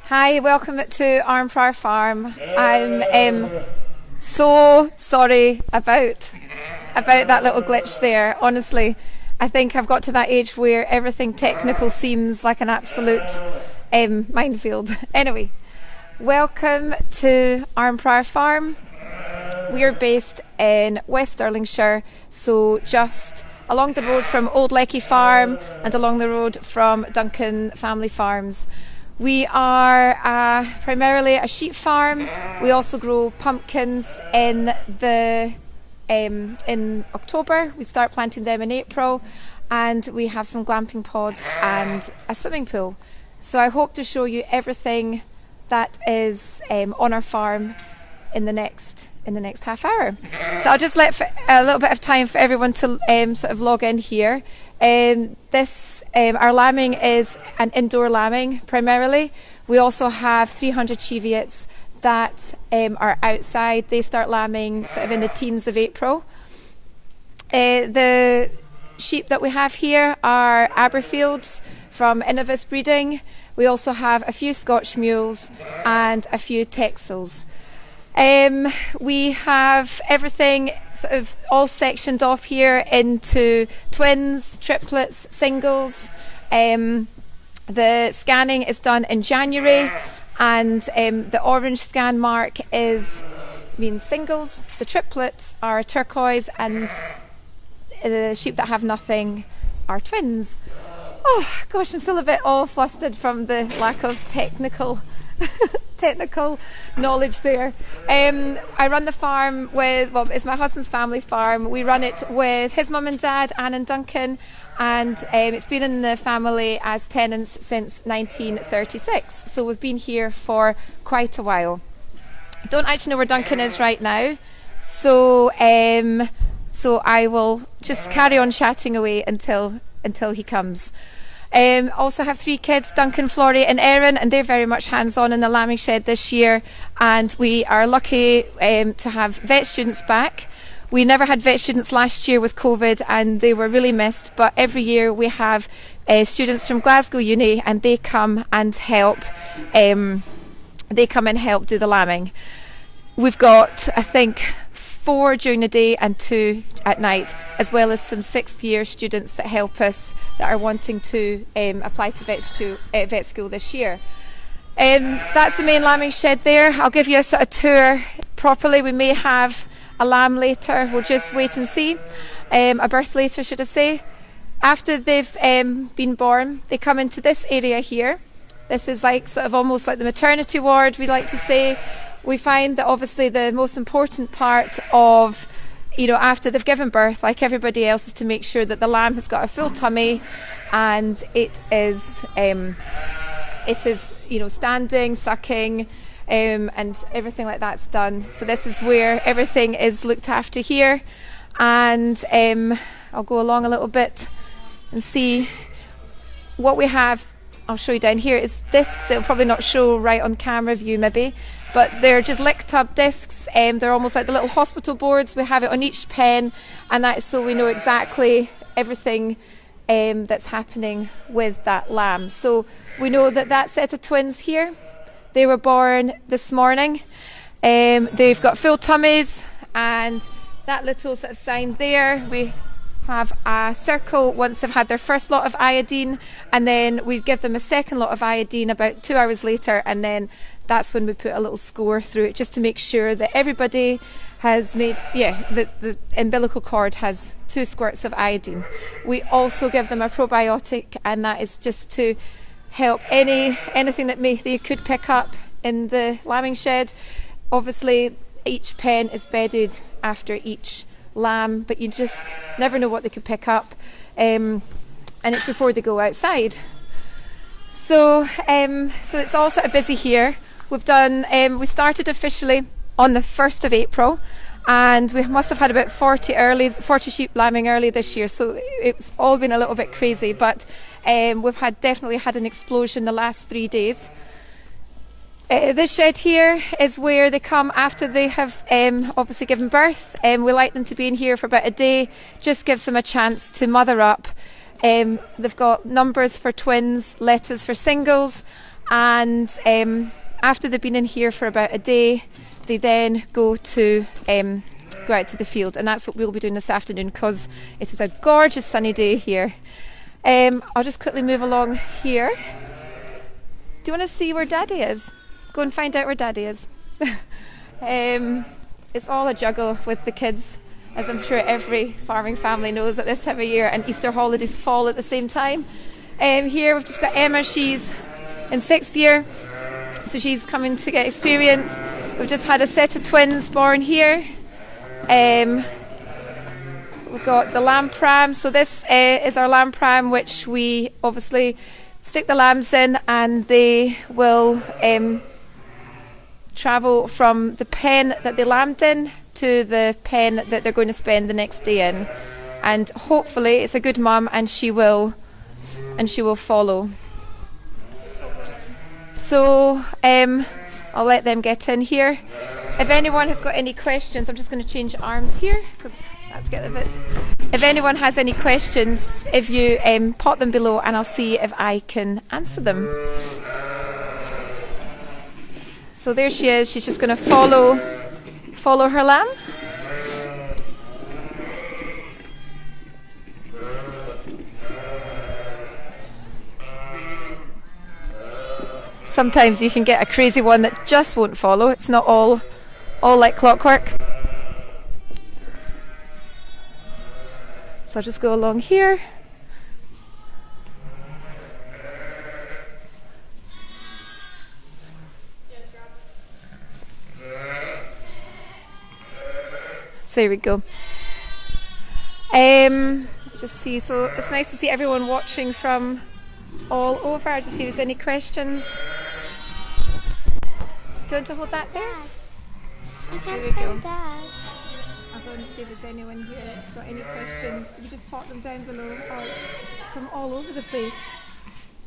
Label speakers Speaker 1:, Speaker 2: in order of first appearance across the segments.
Speaker 1: Hi, welcome to Arnprior Farm. I'm so sorry about that little glitch there. Honestly, I think I've got to that age where everything technical seems like an absolute minefield. Anyway, welcome to Arnprior Farm. We are based in West Stirlingshire, so just along the road from Old Lecky Farm and along the road from Duncan Family Farms. We are primarily a sheep farm. We also grow pumpkins in October. We start planting them in April, and we have some glamping pods and a swimming pool. So I hope to show you everything that is on our farm in the next half hour. So I'll just let a little bit of time for everyone to sort of log in here. Our lambing is an indoor lambing primarily. We also have 300 Cheviots that are outside. They start lambing sort of in the teens of April. The sheep that we have here are Aberfields from Innovis breeding. We also have a few Scotch mules and a few Texels. We have everything sort of all sectioned off here into twins, triplets, singles. The scanning is done in January, and the orange scan mark means singles. The triplets are turquoise, and the sheep that have nothing are twins. Oh gosh, I'm still a bit all flustered from the lack of technical knowledge there. I run the farm it's my husband's family farm. We run it with his mum and dad, Anne and Duncan, and it's been in the family as tenants since 1936. So we've been here for quite a while. Don't actually know where Duncan is right now, so I will just carry on chatting away until he comes. Also have 3 kids, Duncan, Florrie and Erin, and they're very much hands-on in the lambing shed this year, and we are lucky to have vet students back. We never had vet students last year with COVID, and they were really missed, but every year we have students from Glasgow Uni, and they come and help do the lambing. We've got, I think, 4 during the day and 2 at night, as well as some 6th year students that help us that are wanting to apply to vet school this year. That's the main lambing shed there. I'll give you a sort of tour properly. We may have a lamb later, we'll just wait and see. A birth later, should I say. After they've been born, they come into this area here. This is like sort of almost like the maternity ward, we like to say. We find that obviously the most important part of, after they've given birth, like everybody else, is to make sure that the lamb has got a full tummy, and it is standing, sucking, and everything like that's done. So this is where everything is looked after here, and I'll go along a little bit and see what we have. I'll show you down here. It's discs. It'll probably not show right on camera view maybe, but they're just lick tub discs. They're almost like the little hospital boards. We have it on each pen, and that is so we know exactly everything that's happening with that lamb. So we know that set of twins here, they were born this morning. They've got full tummies, and that little sort of sign there, we have a circle once they've had their first lot of iodine, and then we give them a second lot of iodine about 2 hours later, and then that's when we put a little score through it, just to make sure that everybody has made, the umbilical cord has 2 squirts of iodine. We also give them a probiotic, and that is just to help anything that they could pick up in the lambing shed. Obviously, each pen is bedded after each lamb, but you just never know what they could pick up, and it's before they go outside. So it's all sort of busy here. We started officially on the 1st of April, and we must have had about 40 sheep lambing early this year, so it's all been a little bit crazy, but we've definitely had an explosion the last 3 days. This shed here is where they come after they have obviously given birth. We like them to be in here for about a day, just gives them a chance to mother up. They've got numbers for twins, letters for singles, and after they've been in here for about a day, they then go out to the field, and that's what we'll be doing this afternoon because it is a gorgeous sunny day here. I'll just quickly move along here. Do you want to see where Daddy is? Go and find out where Daddy is. It's all a juggle with the kids, as I'm sure every farming family knows at this time of year, and Easter holidays fall at the same time. Here we've just got Emma. She's in 6th year, so she's coming to get experience. We've just had a set of twins born here. We've got the lamb pram. So this is our lamb pram, which we obviously stick the lambs in, and they will travel from the pen that they lambed in to the pen that they're going to spend the next day in. And hopefully it's a good mum, and she will follow. So I'll let them get in here. If anyone has got any questions, I'm just going to change arms here because that's getting a bit. If anyone has any questions, if you pop them below, and I'll see if I can answer them. So there she is. She's just going to follow her lamb. Sometimes you can get a crazy one that just won't follow. It's not all like clockwork. So I'll just go along here. So there we go. Just see, so it's nice to see everyone watching from all over. I'll just see if there's any questions. Do you want to hold that there? There we go. I'll go and see if there's anyone here that's got any questions. You just pop them down below. Oh, it's from all over the place.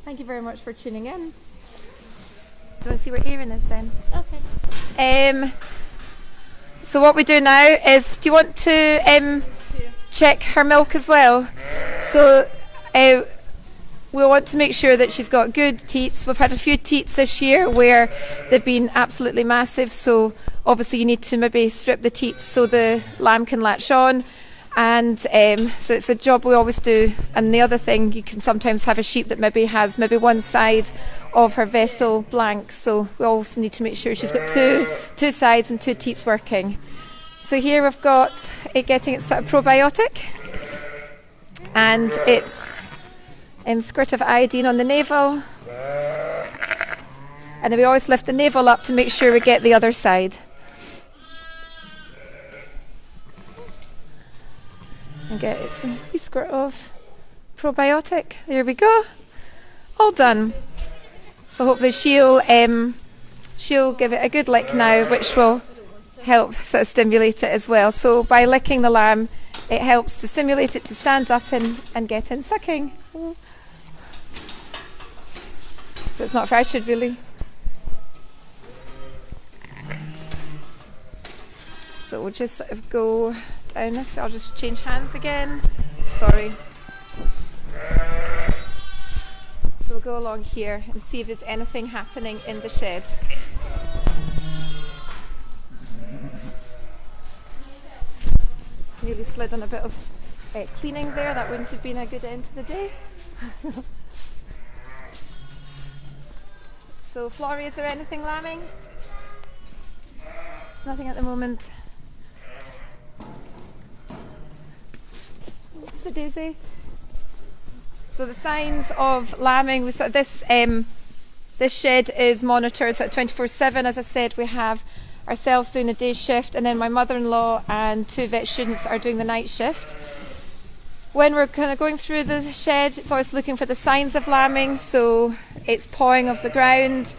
Speaker 1: Thank you very much for tuning in. Do you want to see where Erin is then? Okay. So what we do now is, do you want to check her milk as well? So we want to make sure that she's got good teats. We've had a few teats this year where they've been absolutely massive, so obviously you need to maybe strip the teats so the lamb can latch on, and so it's a job we always do. And the other thing, you can sometimes have a sheep that maybe has one side of her vessel blank, so we also need to make sure she's got two sides and two teats working. So here we've got it getting its sort of probiotic, and it's squirt of iodine on the navel, and then we always lift the navel up to make sure we get the other side. And get it some wee squirt of probiotic. There we go. All done. So hopefully she'll give it a good lick now, which will help sort of stimulate it as well. So by licking the lamb, it helps to stimulate it to stand up and get in sucking. So it's not fractured really. So we'll just sort of go down this. I'll just change hands again. Sorry. So we'll go along here and see if there's anything happening in the shed. Nearly slid on a bit of cleaning there. That wouldn't have been a good end to the day. So Florrie, is there anything lambing? Nothing at the moment. Oops, a daisy. So the signs of lambing, this shed is monitored at 24/7. As I said, we have ourselves doing the day shift, and then my mother-in-law and 2 vet students are doing the night shift. When we're kind of going through the shed, it's always looking for the signs of lambing. So it's pawing of the ground,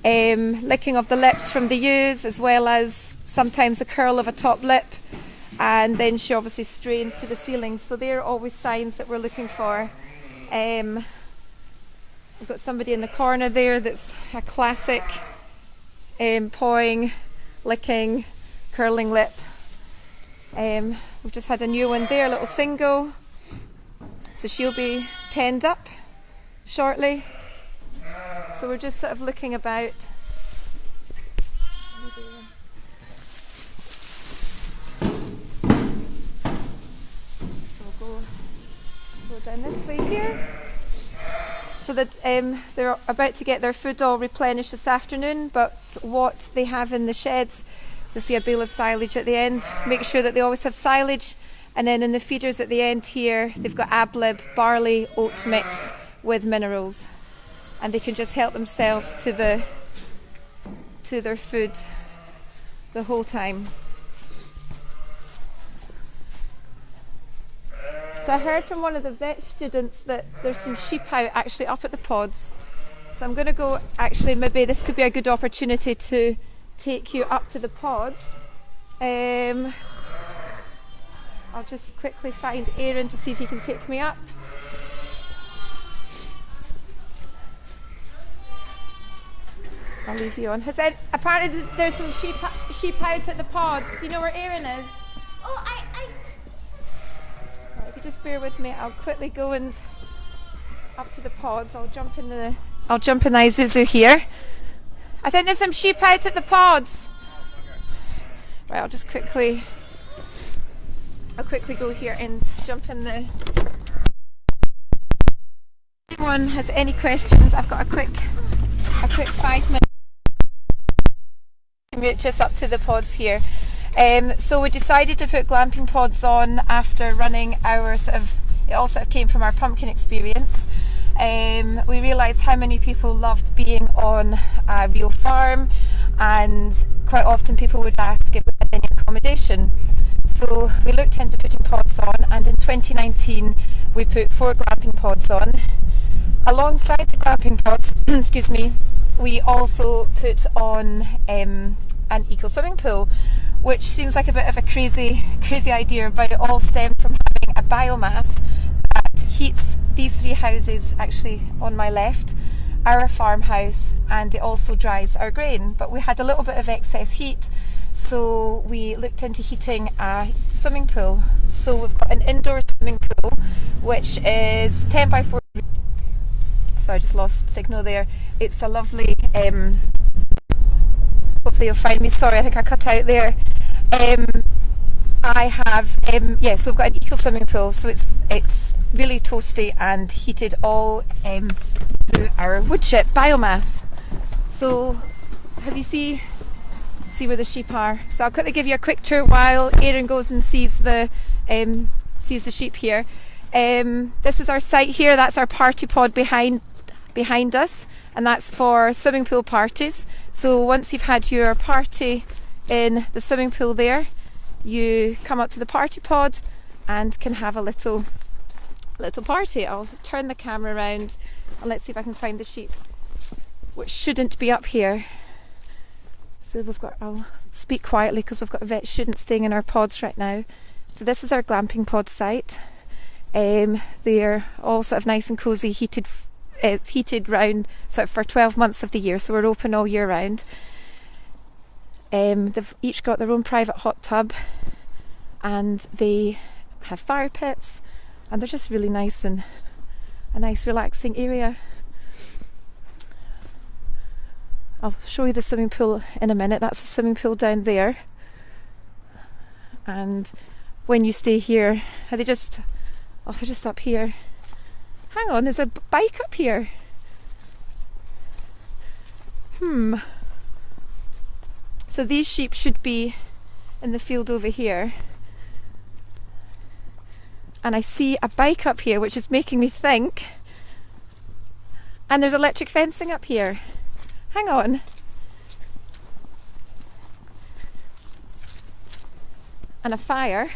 Speaker 1: licking of the lips from the ewes, as well as sometimes a curl of a top lip, and then she obviously strains to the ceiling. So they're always signs that we're looking for. We've got somebody in the corner there that's a classic pawing, licking, curling lip. We've just had a new one there, a little single. So she'll be penned up shortly. So we're just sort of looking about. So we'll go down this way here. So that they're about to get their food all replenished this afternoon, but what they have in the sheds, you'll see a bale of silage at the end. Make sure that they always have silage, and then in the feeders at the end here, they've got ablib, barley, oat mix with minerals, and they can just help themselves to their food the whole time. So I heard from one of the vet students that there's some sheep out actually up at the pods. So I'm going to go, actually maybe this could be a good opportunity to take you up to the pods. I'll just quickly find Aaron to see if he can take me up. I'll leave you on. Apparently there's some sheep out at the pods. Do you know where Aaron is?
Speaker 2: Oh,
Speaker 1: If you just bear with me, I'll quickly go and up to the pods. I'll jump in the Isuzu here. I think there's some sheep out at the pods. Right, I'll quickly go here and jump in the. If anyone has any questions, I've got a quick 5 minute commute just up to the pods here. So we decided to put glamping pods on after running our it all came from our pumpkin experience. We realised how many people loved being on a real farm, and quite often people would ask if we had any accommodation. So we looked into putting pods on, and in 2019 we put 4 glamping pods on. Alongside the glamping pods, excuse me, we also put on an eco swimming pool, which seems like a bit of a crazy idea, but it all stemmed from having a biomass that heats these 3 houses actually on my left, our farmhouse, and it also dries our grain. But we had a little bit of excess heat, so we looked into heating a swimming pool. So we've got an indoor swimming pool which is 10 by 4. So I just lost signal there. It's a lovely hopefully you'll find me. Sorry, I think I cut out there. I have so we've got an eco swimming pool, so it's really toasty and heated all through our wood chip biomass. So have you see where the sheep are? So I'll quickly give you a quick tour while Aaron goes and sees the sheep here. This is our site here. That's our party pod behind us, and that's for swimming pool parties. So once you've had your party in the swimming pool there, you come up to the party pod and can have a little party. I'll turn the camera around and let's see if I can find the sheep, which shouldn't be up here. So I'll speak quietly because we've got vet students staying in our pods right now. So this is our glamping pod site. They're all sort of nice and cosy, it's heated round sort of for 12 months of the year, so we're open all year round. They've each got their own private hot tub, and they have fire pits, and they're just really nice and a nice relaxing area. I'll show you the swimming pool in a minute. That's the swimming pool down there, and when you stay here, they're just up here. Hang on, there's a bike up here. So these sheep should be in the field over here, and I see a bike up here which is making me think, and there's electric fencing up here. Hang on. And a fire.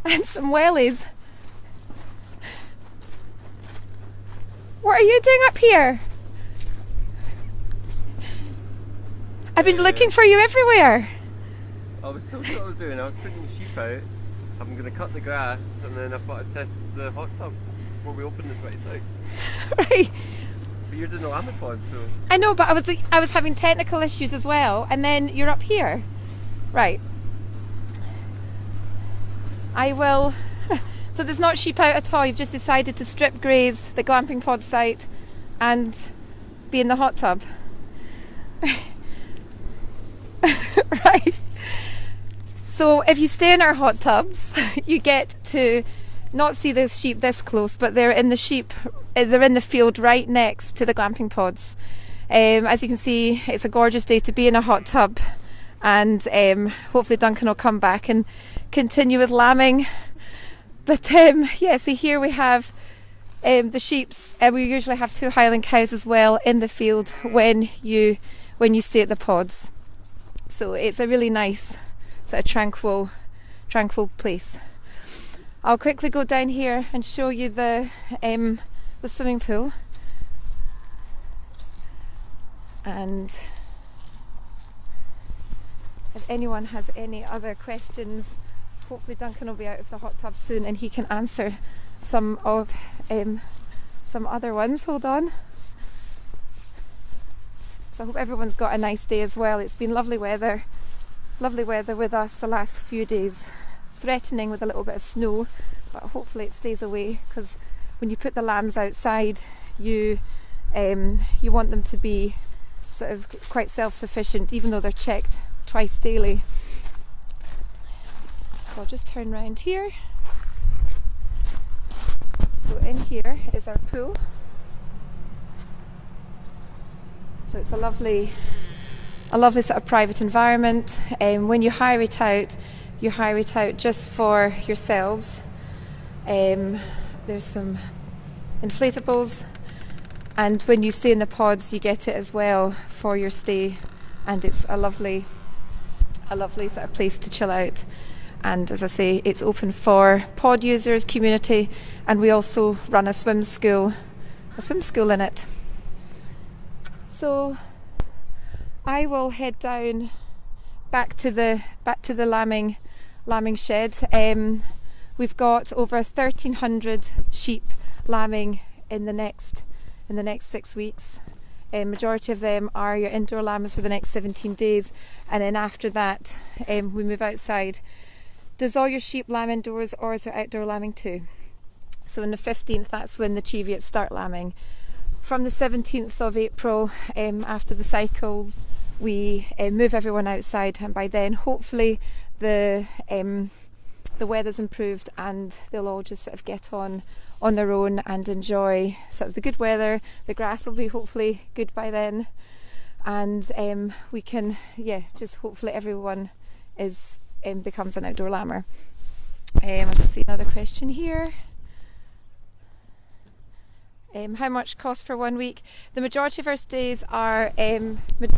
Speaker 1: And some wellies. What are you doing up here? I've been looking for you everywhere.
Speaker 3: I was told what I was doing. I was putting the sheep out. I'm going to cut the grass, and then I thought I'd test the hot tub before we open the 26.
Speaker 1: Right.
Speaker 3: But you're doing the Lambathon, so. I
Speaker 1: know, but I was having technical issues as well, and then you're up here. Right. I will. So there's not sheep out at all, you've just decided to strip graze the glamping pod site and be in the hot tub. Right. So if you stay in our hot tubs, you get to not see the sheep this close, but they're in the field right next to the glamping pods. As you can see, it's a gorgeous day to be in a hot tub, and hopefully Duncan will come back and continue with lambing. But yeah, see here we have the sheeps. We usually have 2 Highland cows as well in the field when you stay at the pods. So it's a really nice sort of tranquil place. I'll quickly go down here and show you the swimming pool. And if anyone has any other questions, hopefully Duncan will be out of the hot tub soon and he can answer some other ones. Hold on. So I hope everyone's got a nice day as well. It's been lovely weather with us the last few days. Threatening with a little bit of snow, but hopefully it stays away, because when you put the lambs outside, you want them to be sort of quite self-sufficient, even though they're checked twice daily. So I'll just turn around here. So in here is our pool. So it's a lovely sort of private environment. When you hire it out just for yourselves. There's some inflatables, and when you stay in the pods you get it as well for your stay, and it's a lovely sort of place to chill out. And as I say, it's open for pod users, community, and we also run a swim school in it. So I will head down back to the lambing shed. We've got over 1,300 sheep lambing in the next 6 weeks. Majority of them are your indoor lambs for the next 17 days, and then after that we move outside. Does all your sheep lamb indoors, or is there outdoor lambing too? So on the 15th, that's when the Cheviots start lambing. From the 17th of April, after the cycles, we move everyone outside, and by then hopefully the weather's improved and they'll all just sort of get on their own and enjoy sort of the good weather. The grass will be hopefully good by then, and we can, just hopefully everyone becomes an outdoor lammer. I'll just see another question here. How much cost for 1 week? The majority of our stays are,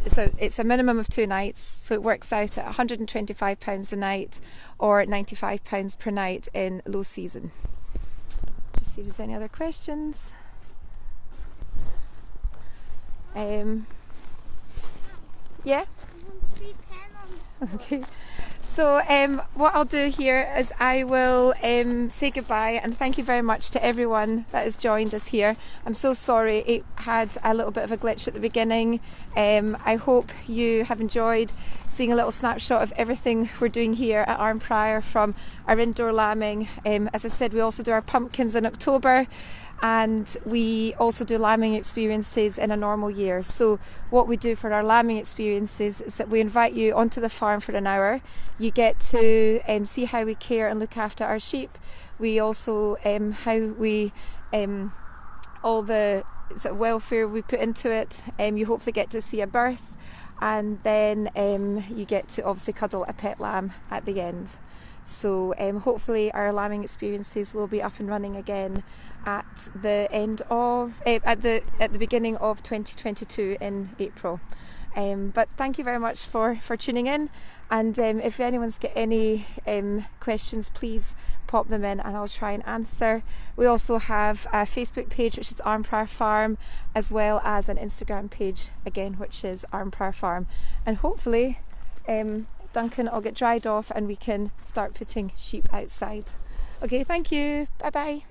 Speaker 1: so it's a minimum of 2 nights, so it works out at £125 a night or £95 per night in low season. Just see if there's any other questions. Yeah? Okay. So what I'll do here is I will say goodbye and thank you very much to everyone that has joined us here. I'm so sorry it had a little bit of a glitch at the beginning. I hope you have enjoyed seeing a little snapshot of everything we're doing here at Arnprior from our indoor lambing. As I said, we also do our pumpkins in October, and we also do lambing experiences in a normal year. So what we do for our lambing experiences is that we invite you onto the farm for an hour. You get to see how we care and look after our sheep. We also all the sort of welfare we put into it. You hopefully get to see a birth, and then you get to obviously cuddle a pet lamb at the end. So hopefully our lambing experiences will be up and running again at the end of at the beginning of 2022 in April. But thank you very much for tuning in, and if anyone's got any questions, please pop them in and I'll try and answer. We also have a Facebook page which is Arnprior Farm, as well as an Instagram page again which is Arnprior Farm, and hopefully Duncan will get dried off and we can start putting sheep outside. Okay, thank you. Bye bye.